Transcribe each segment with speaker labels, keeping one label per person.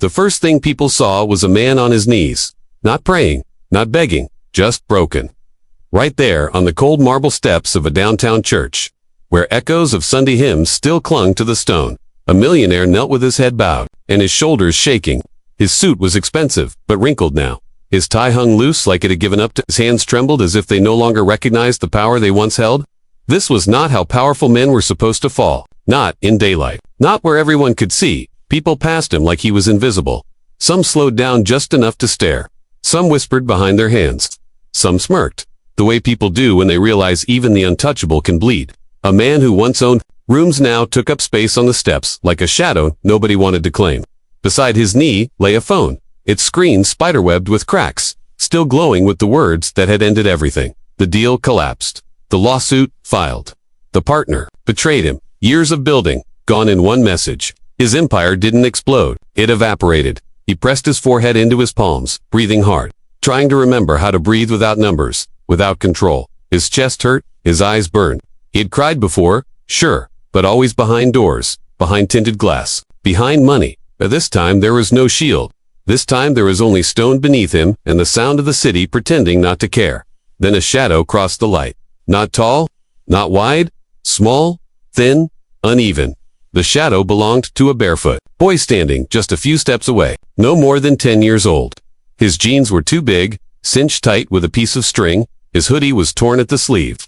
Speaker 1: The first thing people saw was a man on his knees, not praying, not begging, just broken. Right there on the cold marble steps of a downtown church, where echoes of Sunday hymns still clung to the stone, a millionaire knelt with his head bowed and his shoulders shaking. His suit was expensive, but wrinkled now. His tie hung loose like it had given up. His hands trembled as if they no longer recognized the power they once held. This was not how powerful men were supposed to fall. Not in daylight. Not where everyone could see. People passed him like he was invisible. Some slowed down just enough to stare. Some whispered behind their hands. Some smirked, the way people do when they realize even the untouchable can bleed. A man who once owned rooms now took up space on the steps like a shadow nobody wanted to claim. Beside his knee lay a phone, its screen spiderwebbed with cracks, still glowing with the words that had ended everything. The deal collapsed. The lawsuit filed. The partner betrayed him. Years of building, gone in one message. His empire didn't explode. It evaporated. He pressed his forehead into his palms, breathing hard, trying to remember how to breathe without numbers, without control. His chest hurt, his eyes burned. He had cried before, sure, but always behind doors, behind tinted glass, behind money. But this time there was no shield. This time there was only stone beneath him and the sound of the city pretending not to care. Then a shadow crossed the light. Not tall, not wide, small, thin, uneven. The shadow belonged to a barefoot boy standing just a few steps away, no more than 10 years old. His jeans were too big, cinched tight with a piece of string. His hoodie was torn at the sleeve.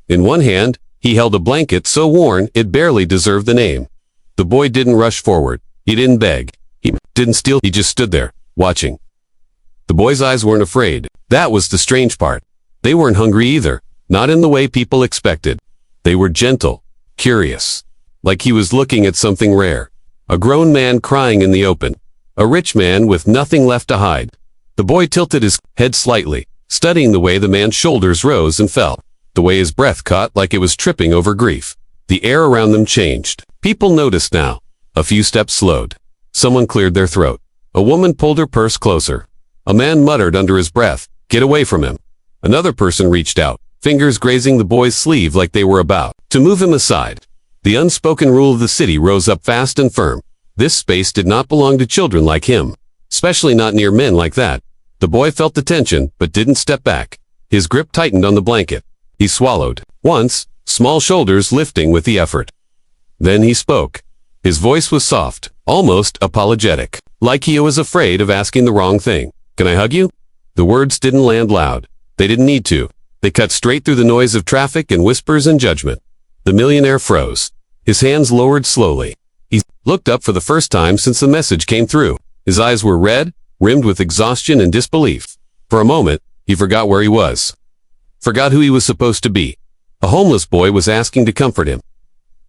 Speaker 1: In one hand, he held a blanket so worn it barely deserved the name. The boy didn't rush forward. He didn't beg. He didn't steal. He just stood there, watching. The boy's eyes weren't afraid. That was the strange part. They weren't hungry either, not in the way people expected. They were gentle, curious, like he was looking at something rare. A grown man crying in the open. A rich man with nothing left to hide. The boy tilted his head slightly, studying the way the man's shoulders rose and fell, the way his breath caught like it was tripping over grief. The air around them changed. People noticed now. A few steps slowed. Someone cleared their throat. A woman pulled her purse closer. A man muttered under his breath, "Get away from him." Another person reached out, fingers grazing the boy's sleeve like they were about to move him aside. The unspoken rule of the city rose up fast and firm. This space did not belong to children like him, especially not near men like that. The boy felt the tension, but didn't step back. His grip tightened on the blanket. He swallowed. Once, small shoulders lifting with the effort. Then he spoke. His voice was soft, almost apologetic, like he was afraid of asking the wrong thing. "Can I hug you?" The words didn't land loud. They didn't need to. They cut straight through the noise of traffic and whispers and judgment. The millionaire froze. His hands lowered slowly. He looked up for the first time since the message came through. His eyes were red, rimmed with exhaustion and disbelief. For a moment, he forgot where he was. Forgot who he was supposed to be. A homeless boy was asking to comfort him.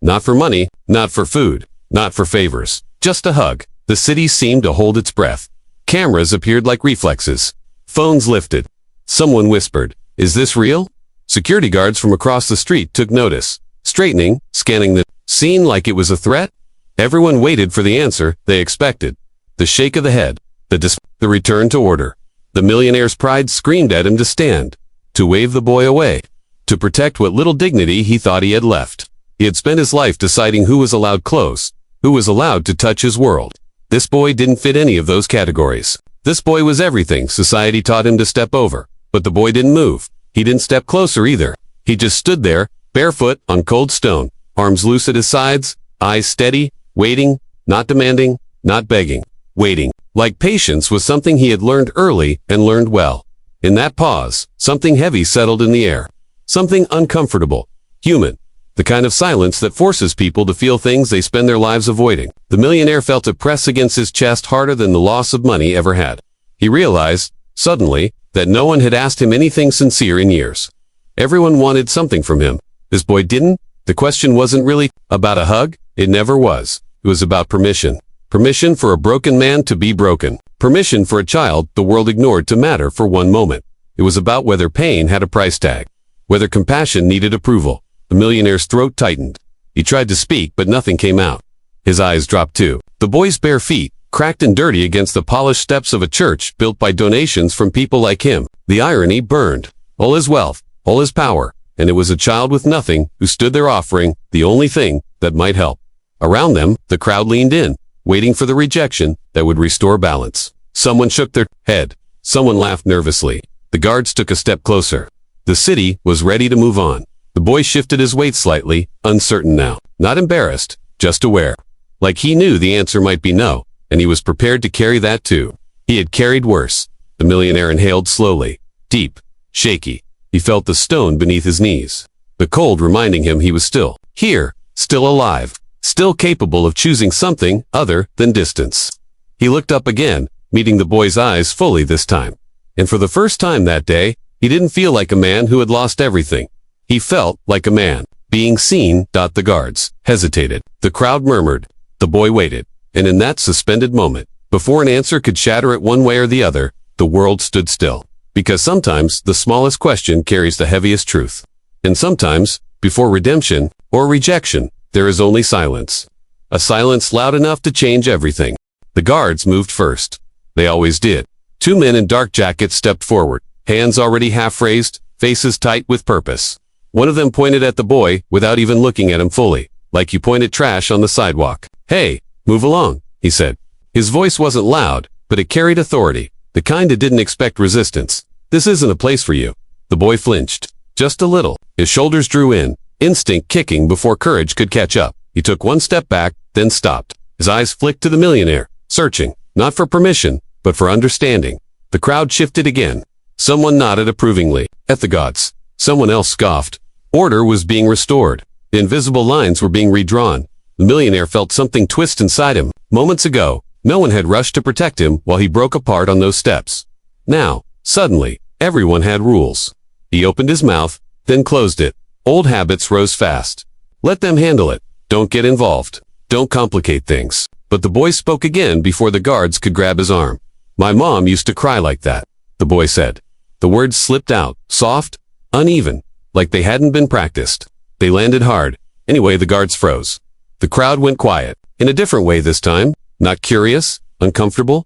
Speaker 1: Not for money, not for food, not for favors. Just a hug. The city seemed to hold its breath. Cameras appeared like reflexes. Phones lifted. Someone whispered, "Is this real?" Security guards from across the street took notice, straightening, scanning the scene like it was a threat. Everyone waited for the answer they expected. The shake of the head, the return to order. The millionaire's pride screamed at him to stand, to wave the boy away, to protect what little dignity he thought he had left. He had spent his life deciding who was allowed close, who was allowed to touch his world. This boy didn't fit any of those categories. This boy was everything society taught him to step over. But the boy didn't move. He didn't step closer either. He just stood there, barefoot on cold stone, arms loose at his sides, eyes steady, waiting, not demanding, not begging, waiting. Like patience was something he had learned early and learned well. In that pause, something heavy settled in the air. Something uncomfortable, human. The kind of silence that forces people to feel things they spend their lives avoiding. The millionaire felt it press against his chest harder than the loss of money ever had. He realized, suddenly, that no one had asked him anything sincere in years. Everyone wanted something from him. This boy didn't. The question wasn't really about a hug. It never was. It was about permission. Permission for a broken man to be broken. Permission for a child the world ignored to matter for one moment. It was about whether pain had a price tag. Whether compassion needed approval. The millionaire's throat tightened. He tried to speak, but nothing came out. His eyes dropped too. The boy's bare feet, cracked and dirty against the polished steps of a church built by donations from people like him. The irony burned. All his wealth, all his power, and it was a child with nothing who stood there offering the only thing that might help. Around them, the crowd leaned in. waiting for the rejection that would restore balance. Someone shook their head. Someone laughed nervously. The guards took a step closer. The city was ready to move on. The boy shifted his weight slightly, uncertain now. Not embarrassed, just aware. Like he knew the answer might be no, and he was prepared to carry that too. He had carried worse. The millionaire inhaled slowly, deep, shaky. He felt the stone beneath his knees. The cold reminding him he was still here, still alive, still capable of choosing something other than distance. He looked up again, meeting the boy's eyes fully this time. And for the first time that day, he didn't feel like a man who had lost everything. He felt like a man, being seen. The guards hesitated. The crowd murmured. The boy waited. And in that suspended moment, before an answer could shatter it one way or the other, the world stood still. Because sometimes the smallest question carries the heaviest truth. And sometimes, before redemption or rejection, there is only silence. A silence loud enough to change everything. The guards moved first. They always did. 2 men in dark jackets stepped forward, hands already half raised, faces tight with purpose. One of them pointed at the boy without even looking at him fully, like you point at trash on the sidewalk. "Hey, move along," he said. His voice wasn't loud, but it carried authority, the kind that didn't expect resistance. "This isn't a place for you." The boy flinched, just a little. His shoulders drew in, instinct kicking before courage could catch up. He took one step back, then stopped. His eyes flicked to the millionaire, searching, not for permission, but for understanding. The crowd shifted again. Someone nodded approvingly. At the gods. Someone else scoffed. Order was being restored. The invisible lines were being redrawn. The millionaire felt something twist inside him. Moments ago, no one had rushed to protect him while he broke apart on those steps. Now, suddenly, everyone had rules. He opened his mouth, then closed it. Old habits rose fast. Let them handle it. Don't get involved. Don't complicate things. But the boy spoke again before the guards could grab his arm. "My mom used to cry like that," the boy said. The words slipped out, soft, uneven, like they hadn't been practiced. They landed hard. Anyway, the guards froze. The crowd went quiet, in a different way this time, not curious, uncomfortable.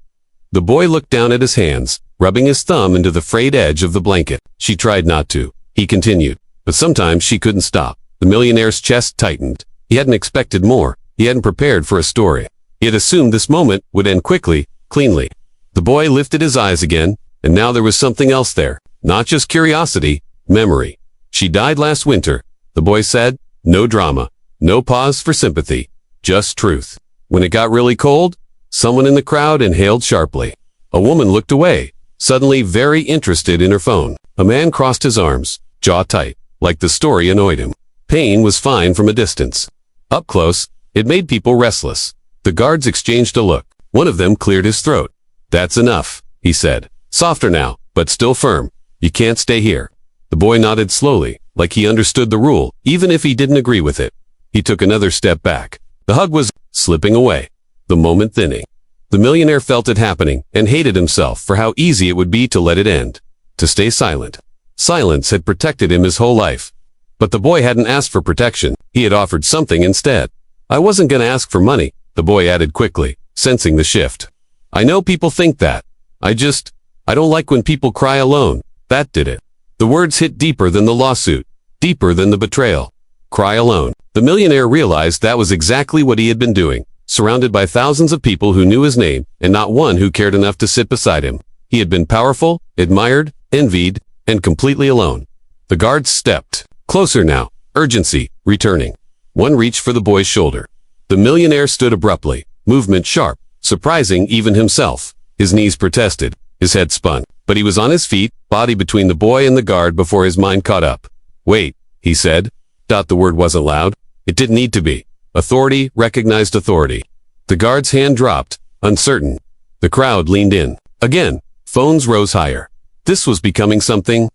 Speaker 1: The boy looked down at his hands, rubbing his thumb into the frayed edge of the blanket. She tried not to. He continued. But sometimes she couldn't stop. The millionaire's chest tightened. He hadn't expected more. He hadn't prepared for a story. He had assumed this moment would end quickly, cleanly. The boy lifted his eyes again, and now there was something else there. Not just curiosity, memory. "She died last winter," the boy said. No drama. No pause for sympathy. Just truth. When it got really cold, someone in the crowd inhaled sharply. A woman looked away, suddenly very interested in her phone. A man crossed his arms, jaw tight, like the story annoyed him. Pain was fine from a distance. Up close, it made people restless. The guards exchanged a look. One of them cleared his throat. "That's enough," he said. Softer now, but still firm. "You can't stay here." The boy nodded slowly, like he understood the rule, even if he didn't agree with it. He took another step back. The hug was slipping away, the moment thinning. The millionaire felt it happening and hated himself for how easy it would be to let it end, to stay silent. Silence had protected him his whole life. But the boy hadn't asked for protection. He had offered something instead. "I wasn't going to ask for money," the boy added quickly, sensing the shift. "I know people think that. I don't like when people cry alone." That did it. The words hit deeper than the lawsuit, deeper than the betrayal. Cry alone. The millionaire realized that was exactly what he had been doing, surrounded by thousands of people who knew his name, and not one who cared enough to sit beside him. He had been powerful, admired, envied, and completely alone. The guards stepped. Closer now, urgency, returning. One reached for the boy's shoulder. The millionaire stood abruptly, movement sharp, surprising even himself. His knees protested, his head spun, but he was on his feet, body between the boy and the guard before his mind caught up. "Wait," he said. The word wasn't loud. It didn't need to be. Authority recognized authority. The guard's hand dropped, uncertain. The crowd leaned in. Again, phones rose higher. This was becoming something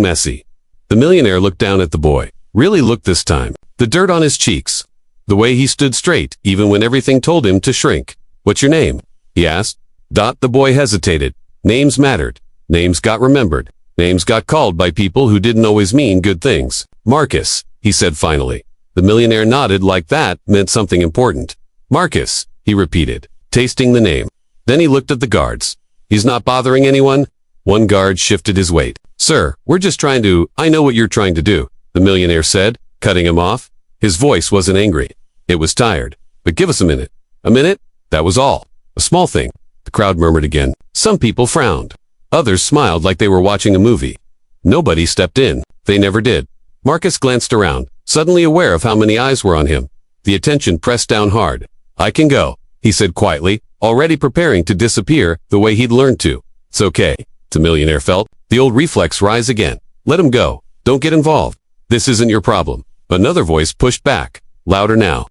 Speaker 1: messy. The millionaire looked down at the boy. Really looked this time. The dirt on his cheeks. The way he stood straight, even when everything told him to shrink. "What's your name?" he asked. The boy hesitated. Names mattered. Names got remembered. Names got called by people who didn't always mean good things. "Marcus," he said finally. The millionaire nodded like that meant something important. "Marcus," he repeated, tasting the name. Then he looked at the guards. "He's not bothering anyone?" One guard shifted his weight. "Sir, we're just trying to—" "I know what you're trying to do," the millionaire said, cutting him off. His voice wasn't angry. It was tired. "But give us a minute." "A minute?" That was all. A small thing. The crowd murmured again. Some people frowned. Others smiled like they were watching a movie. Nobody stepped in. They never did. Marcus glanced around, suddenly aware of how many eyes were on him. The attention pressed down hard. I can go, he said quietly, already preparing to disappear the way he'd learned to. It's okay, the millionaire felt, the old reflex rise again. Let him go. Don't get involved. This isn't your problem. Another voice pushed back, louder now.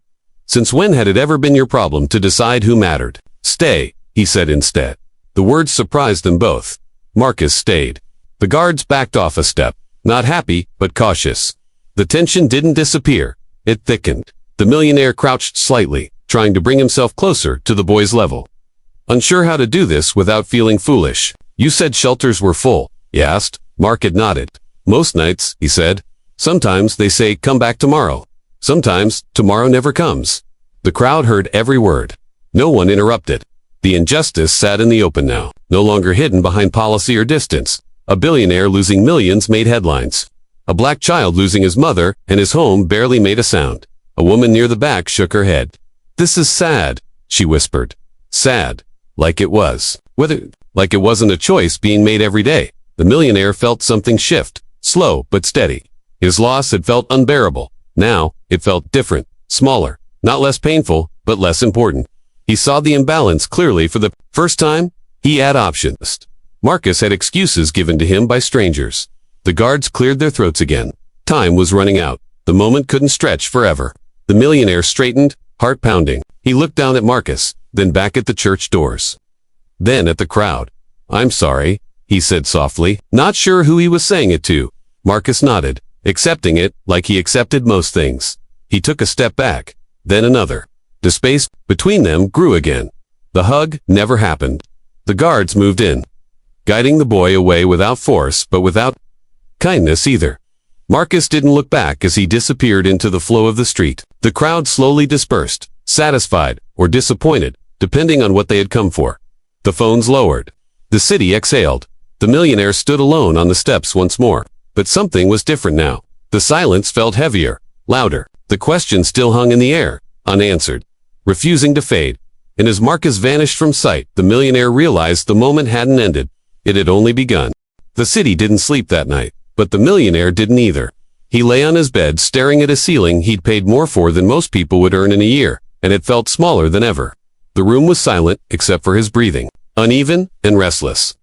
Speaker 1: Since when had it ever been your problem to decide who mattered? Stay, he said instead. The words surprised them both. Marcus stayed. The guards backed off a step, not happy, but cautious. The tension didn't disappear. It thickened. The millionaire crouched slightly, trying to bring himself closer to the boy's level. Unsure how to do this without feeling foolish. You said shelters were full, he asked. Mark had nodded. Most nights, he said. Sometimes they say, come back tomorrow. Sometimes, tomorrow never comes. The crowd heard every word. No one interrupted. The injustice sat in the open now, no longer hidden behind policy or distance. A billionaire losing millions made headlines. A black child losing his mother and his home barely made a sound. A woman near the back shook her head. This is sad, she whispered. Sad. Like it was. Like it wasn't a choice being made every day. The millionaire felt something shift, slow but steady. His loss had felt unbearable. Now, it felt different, smaller, not less painful, but less important. He saw the imbalance clearly for the first time. He had options. Marcus had excuses given to him by strangers. The guards cleared their throats again. Time was running out. The moment couldn't stretch forever. The millionaire straightened, heart pounding. He looked down at Marcus, then back at the church doors. Then at the crowd. I'm sorry, he said softly, not sure who he was saying it to. Marcus nodded, accepting it like he accepted most things. He took a step back, then another. The space between them grew again. The hug never happened. The guards moved in, guiding the boy away without force, but without kindness either. Marcus didn't look back as he disappeared into the flow of the street. The crowd slowly dispersed, satisfied or disappointed, depending on what they had come for. The phones lowered. The city exhaled. The millionaire stood alone on the steps once more. But something was different now. The silence felt heavier, louder. The question still hung in the air, unanswered, refusing to fade. And as Marcus vanished from sight, the millionaire realized the moment hadn't ended. It had only begun. The city didn't sleep that night, but the millionaire didn't either. He lay on his bed staring at a ceiling he'd paid more for than most people would earn in a year, and it felt smaller than ever. The room was silent, except for his breathing, uneven and restless.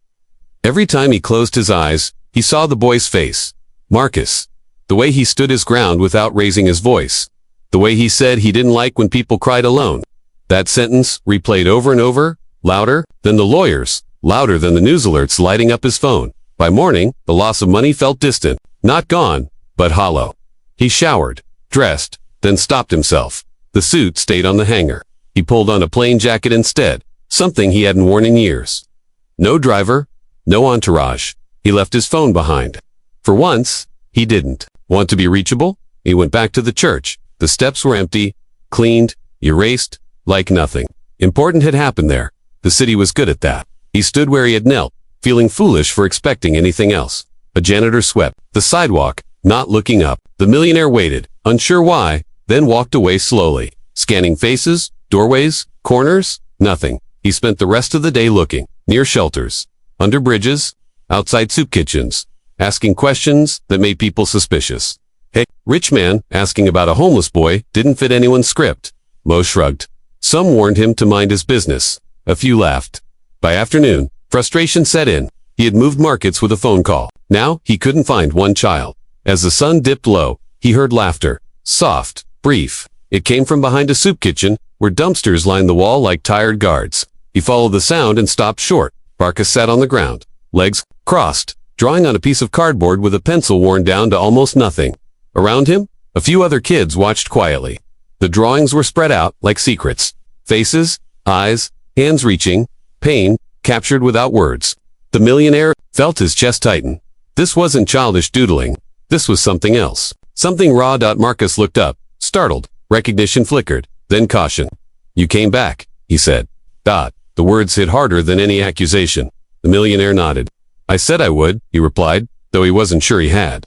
Speaker 1: Every time he closed his eyes, he saw the boy's face. Marcus. The way he stood his ground without raising his voice. The way he said he didn't like when people cried alone. That sentence, replayed over and over, louder than the lawyers, louder than the news alerts lighting up his phone. By morning, the loss of money felt distant, not gone, but hollow. He showered, dressed, then stopped himself. The suit stayed on the hanger. He pulled on a plain jacket instead, something he hadn't worn in years. No driver, no entourage. He left his phone behind. For once, he didn't want to be reachable. He went back to the church. The steps were empty, cleaned, erased, like nothing important had happened there. The city was good at that. He stood where he had knelt, feeling foolish for expecting anything else. A janitor swept the sidewalk, not looking up. The millionaire waited, unsure why, then walked away slowly, scanning faces, doorways, corners, nothing. He spent the rest of the day looking, near shelters, under bridges, outside soup kitchens, asking questions that made people suspicious. Hey, rich man, asking about a homeless boy didn't fit anyone's script. Mo shrugged. Some warned him to mind his business. A few laughed. By afternoon, frustration set in. He had moved markets with a phone call. Now, he couldn't find one child. As the sun dipped low, he heard laughter. Soft, brief. It came from behind a soup kitchen, where dumpsters lined the wall like tired guards. He followed the sound and stopped short. Marcus sat on the ground, legs crossed, drawing on a piece of cardboard with a pencil worn down to almost nothing. Around him, a few other kids watched quietly. The drawings were spread out like secrets. Faces, eyes, hands reaching, pain, captured without words. The millionaire felt his chest tighten. This wasn't childish doodling. This was something else. Something raw. Marcus looked up, startled. Recognition flickered, then caution. You came back, he said. The words hit harder than any accusation. The millionaire nodded. I said I would, he replied, though he wasn't sure he had.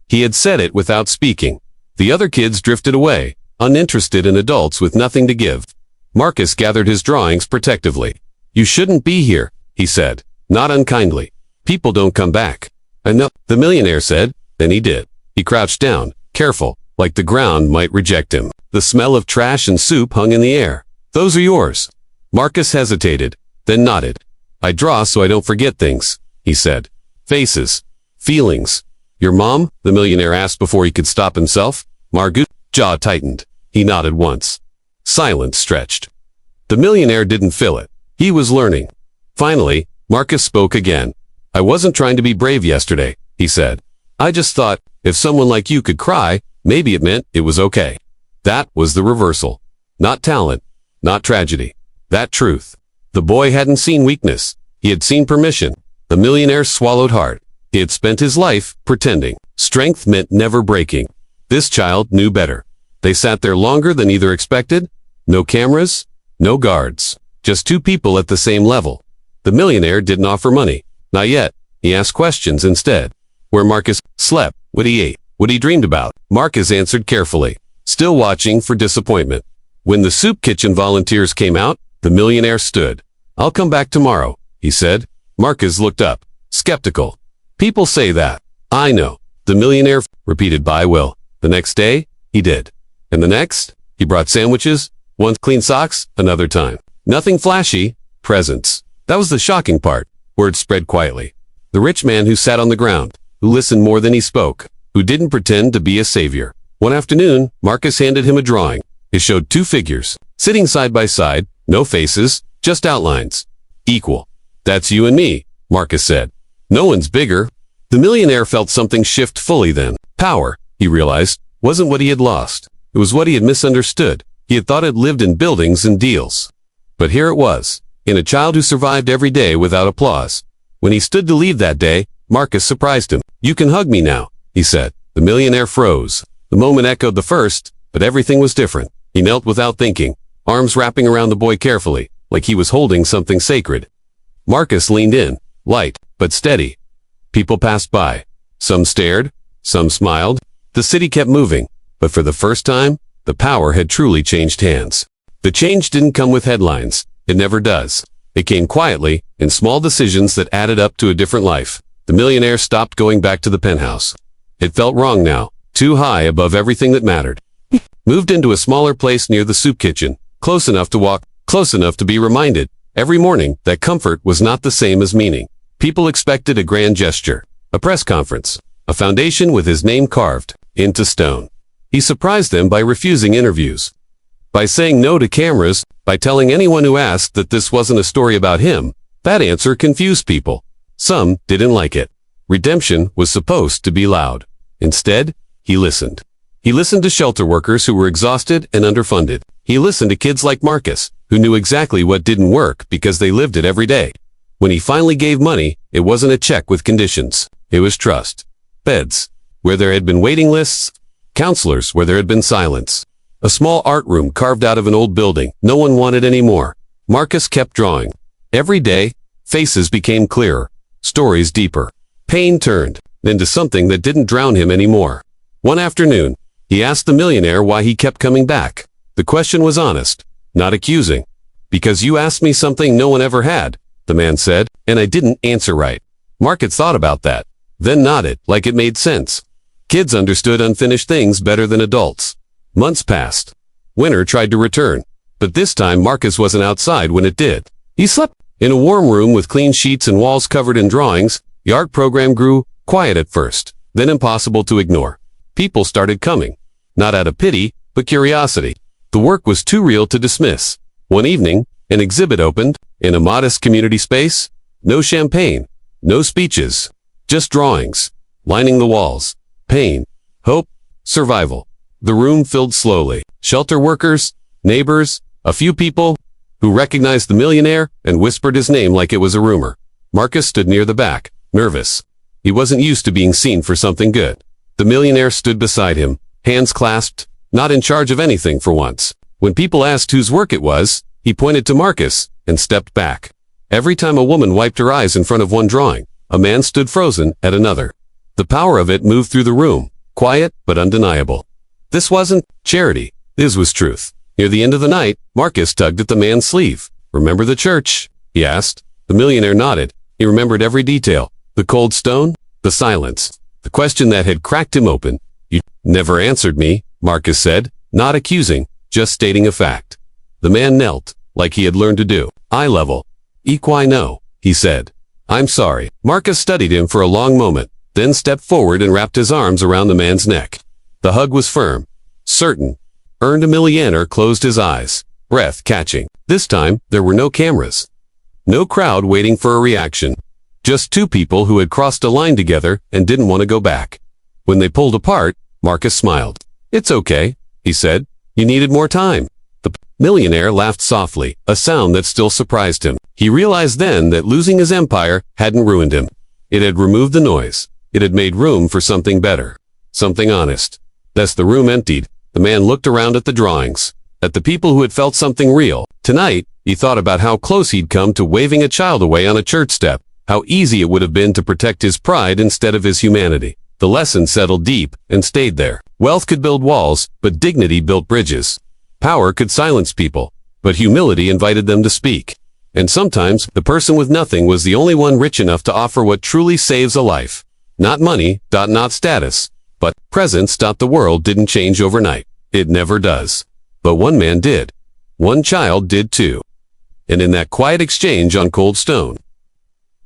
Speaker 1: He had said it without speaking. The other kids drifted away, uninterested in adults with nothing to give. Marcus gathered his drawings protectively. "You shouldn't be here," he said, not unkindly. "People don't come back." "I know," the millionaire said. Then he did. He crouched down, careful, like the ground might reject him. The smell of trash and soup hung in the air. "Those are yours." Marcus hesitated, then nodded. "I draw so I don't forget things," he said. "Faces. Feelings." "Your mom?" the millionaire asked before he could stop himself. Margut's jaw tightened. He nodded once. Silence stretched. The millionaire didn't fill it. He was learning. Finally, Marcus spoke again. "I wasn't trying to be brave yesterday," he said. "I just thought, if someone like you could cry, maybe it meant it was okay." That was the reversal. Not talent, not tragedy. That truth. The boy hadn't seen weakness. He had seen permission. The millionaire swallowed hard. He had spent his life pretending. Strength meant never breaking. This child knew better. They sat there longer than either expected. No cameras, no guards. Just two people at the same level. The millionaire didn't offer money. Not yet. He asked questions instead. Where Marcus slept, what he ate, what he dreamed about. Marcus answered carefully, still watching for disappointment. When the soup kitchen volunteers came out, the millionaire stood. "I'll come back tomorrow," he said. Marcus looked up, skeptical. "People say that." "I know." The millionaire repeated, "By will." The next day, he did. And the next, he brought sandwiches, once clean socks, another time. Nothing flashy, presents. That was the shocking part. Word spread quietly. The rich man who sat on the ground, who listened more than he spoke, who didn't pretend to be a savior. One afternoon, Marcus handed him a drawing. It showed two figures, sitting side by side, no faces, just outlines. "Equal. That's you and me," Marcus said. "No one's bigger." The millionaire felt something shift fully then. Power, he realized, wasn't what he had lost. It was what he had misunderstood. He had thought it lived in buildings and deals. But here it was, in a child who survived every day without applause. When he stood to leave that day, Marcus surprised him. "You can hug me now," he said. The millionaire froze. The moment echoed the first, but everything was different. He knelt without thinking, arms wrapping around the boy carefully, like he was holding something sacred. Marcus leaned in, light, but steady. People passed by. Some stared, some smiled. The city kept moving, but for the first time, the power had truly changed hands. The change didn't come with headlines. It never does. It came quietly, in small decisions that added up to a different life. The millionaire stopped going back to the penthouse. It felt wrong now, too high above everything that mattered. Moved into a smaller place near the soup kitchen, close enough to walk, close enough to be reminded, every morning, that comfort was not the same as meaning. People expected a grand gesture, a press conference, a foundation with his name carved into stone. He surprised them by refusing interviews, by saying no to cameras, by telling anyone who asked that this wasn't a story about him. That answer confused people. Some didn't like it. Redemption was supposed to be loud. Instead, he listened. He listened to shelter workers who were exhausted and underfunded. He listened to kids like Marcus, who knew exactly what didn't work because they lived it every day. When he finally gave money, it wasn't a check with conditions. It was trust. Beds, where there had been waiting lists. Counselors, where there had been silence. A small art room carved out of an old building no one wanted anymore. Marcus kept drawing. Every day, faces became clearer, stories deeper. Pain turned into something that didn't drown him anymore. One afternoon, he asked the millionaire why he kept coming back. The question was honest, not accusing. "Because you asked me something no one ever had," the man said, "and I didn't answer right." Marcus thought about that, then nodded, like it made sense. Kids understood unfinished things better than adults. Months passed. Winter tried to return, but this time Marcus wasn't outside when it did. He slept in a warm room with clean sheets and walls covered in drawings. The art program grew quiet at first, then impossible to ignore. People started coming, not out of pity, but curiosity. The work was too real to dismiss. One evening, an exhibit opened in a modest community space. No champagne, no speeches, just drawings, lining the walls. Pain, hope, survival. The room filled slowly. Shelter workers, neighbors, a few people who recognized the millionaire and whispered his name like it was a rumor. Marcus stood near the back, nervous. He wasn't used to being seen for something good. The millionaire stood beside him, hands clasped, not in charge of anything for once. When people asked whose work it was, he pointed to Marcus and stepped back. Every time a woman wiped her eyes in front of one drawing, a man stood frozen at another. The power of it moved through the room, quiet but undeniable. This wasn't charity. This was truth. Near the end of the night, Marcus tugged at the man's sleeve. "Remember the church?" he asked. The millionaire nodded. He remembered every detail. The cold stone, the silence, the question that had cracked him open. "You never answered me," Marcus said, not accusing, just stating a fact. The man knelt, like he had learned to do. "Eye level. Equi no," he said. "I'm sorry." Marcus studied him for a long moment, then stepped forward and wrapped his arms around the man's neck. The hug was firm, certain. The millionaire closed his eyes, breath catching. This time, there were no cameras. No crowd waiting for a reaction. Just two people who had crossed a line together and didn't want to go back. When they pulled apart, Marcus smiled. "It's okay," he said. "You needed more time." The millionaire laughed softly, a sound that still surprised him. He realized then that losing his empire hadn't ruined him. It had removed the noise. It had made room for something better. Something honest. As the room emptied, the man looked around at the drawings, at the people who had felt something real. Tonight, he thought about how close he'd come to waving a child away on a church step, how easy it would have been to protect his pride instead of his humanity. The lesson settled deep and stayed there. Wealth could build walls, but dignity built bridges. Power could silence people, but humility invited them to speak. And sometimes, the person with nothing was the only one rich enough to offer what truly saves a life. Not money, not status, but presence. The world didn't change overnight. It never does. But one man did. One child did too. And in that quiet exchange on cold stone,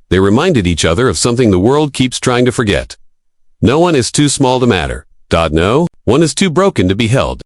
Speaker 1: they reminded each other of something the world keeps trying to forget. No one is too small to matter. No one is too broken to be held.